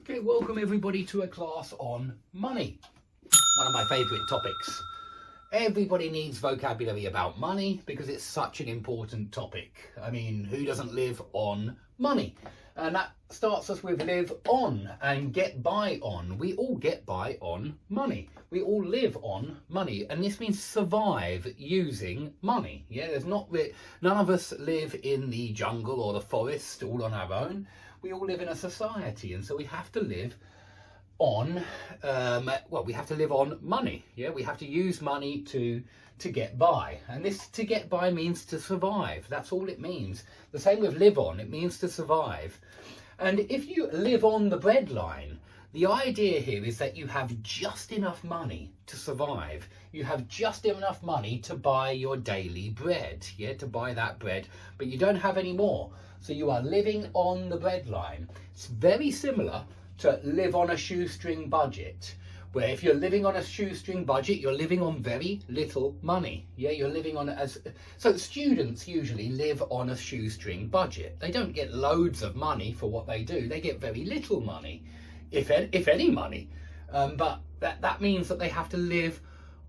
Okay, welcome everybody to a class on money. One of my favourite topics. Everybody needs vocabulary about money because it's such an important topic. I mean, who doesn't live on money? And that starts us with live on and get by on. We all get by on money. We all live on money, and this means survive using money. Yeah, none of us live in the jungle or the forest all on our own. We all live in a society, and so we have to live on we have to live on money. Yeah, we have to use money to get by, and this to get by means to survive. That's all it means. The same with live on, it means to survive. And if you live on the breadline, the idea here is that you have just enough money to survive. You have just enough money to buy your daily bread, yeah, to buy that bread, but you don't have any more. So you are living on the breadline. It's very similar to live on a shoestring budget, where if you're living on a shoestring budget, you're living on very little money. Yeah, you're living on so students usually live on a shoestring budget. They don't get loads of money for what they do. They get very little money, if any money. But that means that they have to live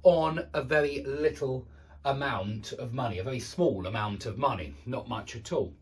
on a very little amount of money, a very small amount of money, not much at all.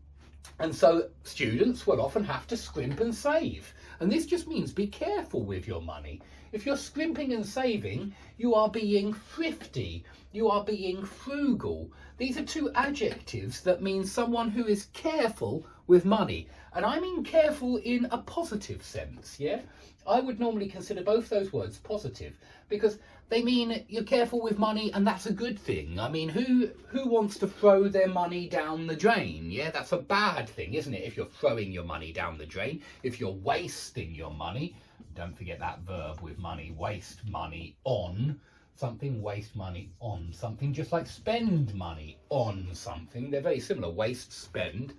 And so students will often have to scrimp and save. And this just means be careful with your money. If you're scrimping and saving, you are being thrifty. You are being frugal. These are two adjectives that mean someone who is careful with money. And I mean careful in a positive sense, yeah? I would normally consider both those words positive because they mean you're careful with money, and that's a good thing. I mean, who wants to throw their money down the drain? Yeah, that's a bad thing, isn't it? If you're throwing your money down the drain, if you're wasting your money, don't forget that verb with money, waste money on something, waste money on something, just like spend money on something. They're very similar, waste, spend.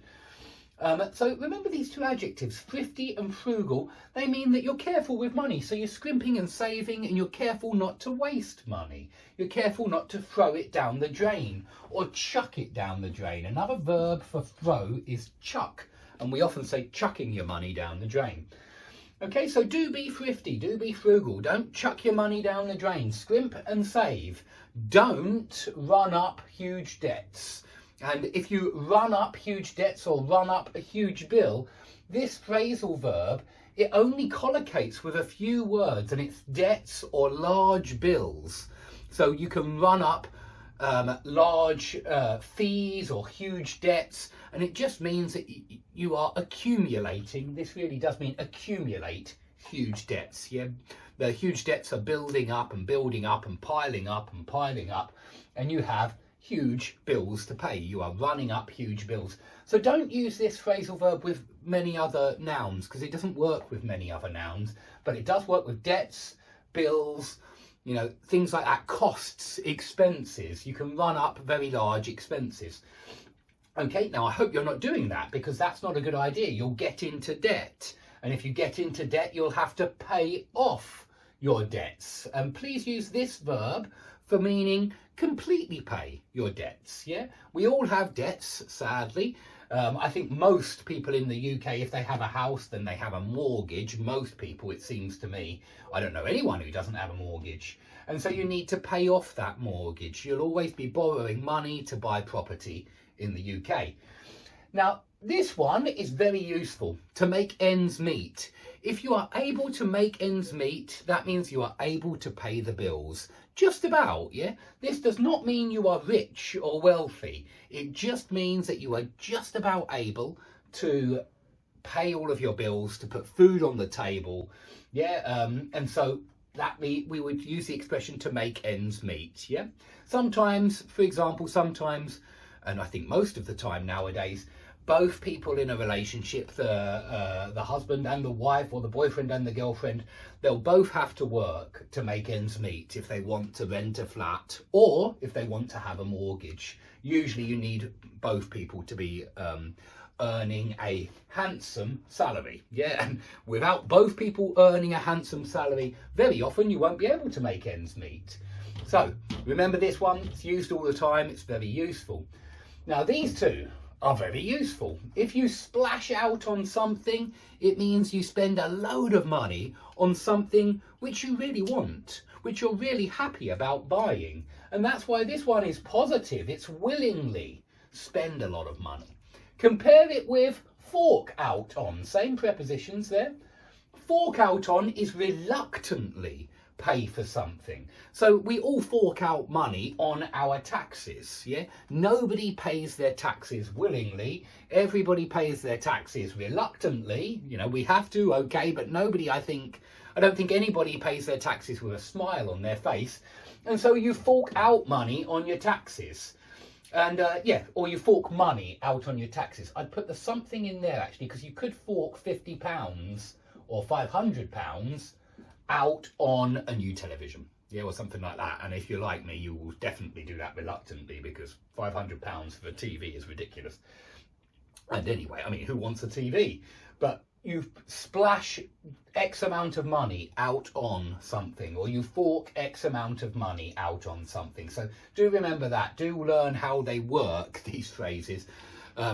So remember these two adjectives, thrifty and frugal, they mean that you're careful with money. So you're scrimping and saving, and you're careful not to waste money. You're careful not to throw it down the drain or chuck it down the drain. Another verb for throw is chuck, and we often say chucking your money down the drain. Okay, so do be thrifty, do be frugal. Don't chuck your money down the drain. Scrimp and save. Don't run up huge debts. And if you run up huge debts or run up a huge bill, this phrasal verb, it only collocates with a few words, and it's debts or large bills. So you can run up large fees or huge debts, and it just means that you are accumulating. This really does mean accumulate huge debts. Yeah, the huge debts are building up and building up and piling up and piling up, and you have huge bills to pay. You are running up huge bills. So don't use this phrasal verb with many other nouns, because it doesn't work with many other nouns, but it does work with debts, bills, you know, things like that, costs, expenses. You can run up very large expenses. Okay, now I hope you're not doing that, because that's not a good idea. You'll get into debt, and if you get into debt, you'll have to pay off your debts. And please use this verb for meaning completely pay your debts. Yeah, we all have debts, sadly. I think most people in the UK, if they have a house, then they have a mortgage. Most people, it seems to me. I don't know anyone who doesn't have a mortgage. And so you need to pay off that mortgage. You'll always be borrowing money to buy property in the UK. Now, this one is very useful to make ends meet. If you are able to make ends meet, that means you are able to pay the bills. Just about, yeah? This does not mean you are rich or wealthy. It just means that you are just about able to pay all of your bills, to put food on the table, yeah? And so that we would use the expression to make ends meet, yeah? Sometimes, for example, and I think most of the time nowadays, both people in a relationship, the husband and the wife, or the boyfriend and the girlfriend, they'll both have to work to make ends meet if they want to rent a flat or if they want to have a mortgage. Usually you need both people to be earning a handsome salary. Yeah, and without both people earning a handsome salary, very often you won't be able to make ends meet. So remember this one, it's used all the time, it's very useful. Now these two are very useful. If you splash out on something, it means you spend a load of money on something which you really want, which you're really happy about buying. And that's why this one is positive. It's willingly spend a lot of money. Compare it with fork out on. Same prepositions there. Fork out on is reluctantly pay for something. So we all fork out money on our taxes, yeah? Nobody pays their taxes willingly. Everybody pays their taxes reluctantly. You know, we have to, okay, but nobody, I don't think anybody pays their taxes with a smile on their face. And so you fork out money on your taxes. And yeah, or you fork money out on your taxes. I'd put the something in there actually, because you could fork £50 or £500 out on a new television, yeah, or something like that. And if you're like me, you will definitely do that reluctantly, because £500 for a TV is ridiculous. And anyway, I mean, who wants a TV? But you splash X amount of money out on something, or you fork X amount of money out on something. So do remember that. Do learn how they work, these phrases.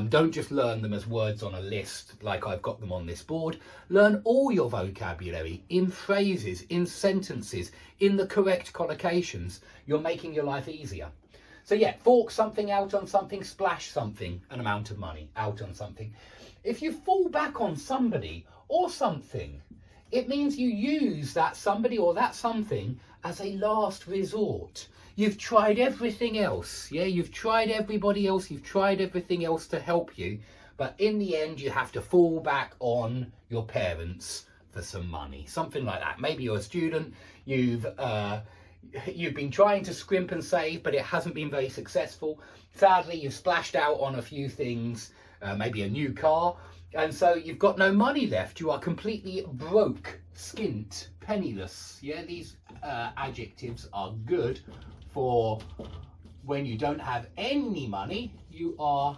Don't just learn them as words on a list like I've got them on this board. Learn all your vocabulary in phrases, in sentences, in the correct collocations. You're making your life easier. So yeah, fork something out on something, splash something, an amount of money out on something. If you fall back on somebody or something, it means you use that somebody or that something as a last resort. You've tried everything else, yeah? You've tried everybody else, you've tried everything else to help you, but in the end you have to fall back on your parents for some money, something like that. Maybe you're a student, you've been trying to scrimp and save, but it hasn't been very successful. Sadly, you've splashed out on a few things, maybe a new car, and so you've got no money left. You are completely broke, skint, penniless. Yeah, these adjectives are good for when you don't have any money. You are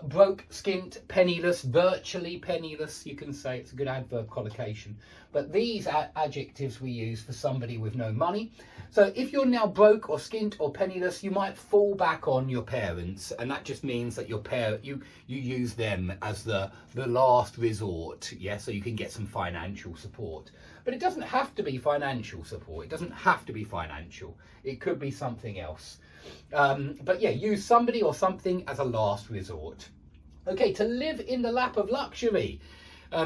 broke, skint, penniless, virtually penniless, you can say. It's a good adverb collocation. But these are adjectives we use for somebody with no money. So if you're now broke or skint or penniless, you might fall back on your parents, and that just means that you use them as the last resort, yeah, so you can get some financial support. But it doesn't have to be financial support. It doesn't have to be financial. It could be something else. But yeah, use somebody or something as a last resort. Okay, to live in the lap of luxury.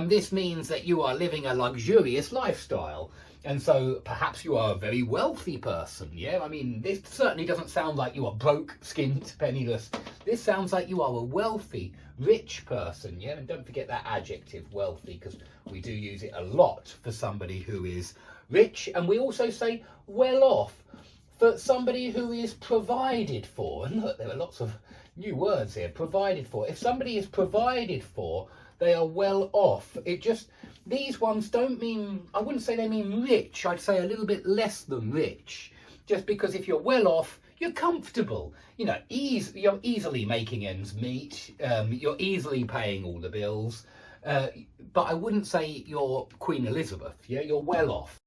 This means that you are living a luxurious lifestyle. And so perhaps you are a very wealthy person, yeah? I mean, this certainly doesn't sound like you are broke, skint, penniless. This sounds like you are a wealthy, rich person, yeah? And don't forget that adjective, wealthy, because we do use it a lot for somebody who is rich. And we also say well off for somebody who is provided for. And look, there are lots of new words here, provided for. If somebody is provided for, they are well off. These ones don't mean, I wouldn't say they mean rich. I'd say a little bit less than rich. Just because if you're well off, you're comfortable. You know, you're easily making ends meet. You're easily paying all the bills. But I wouldn't say you're Queen Elizabeth. Yeah, you're well off.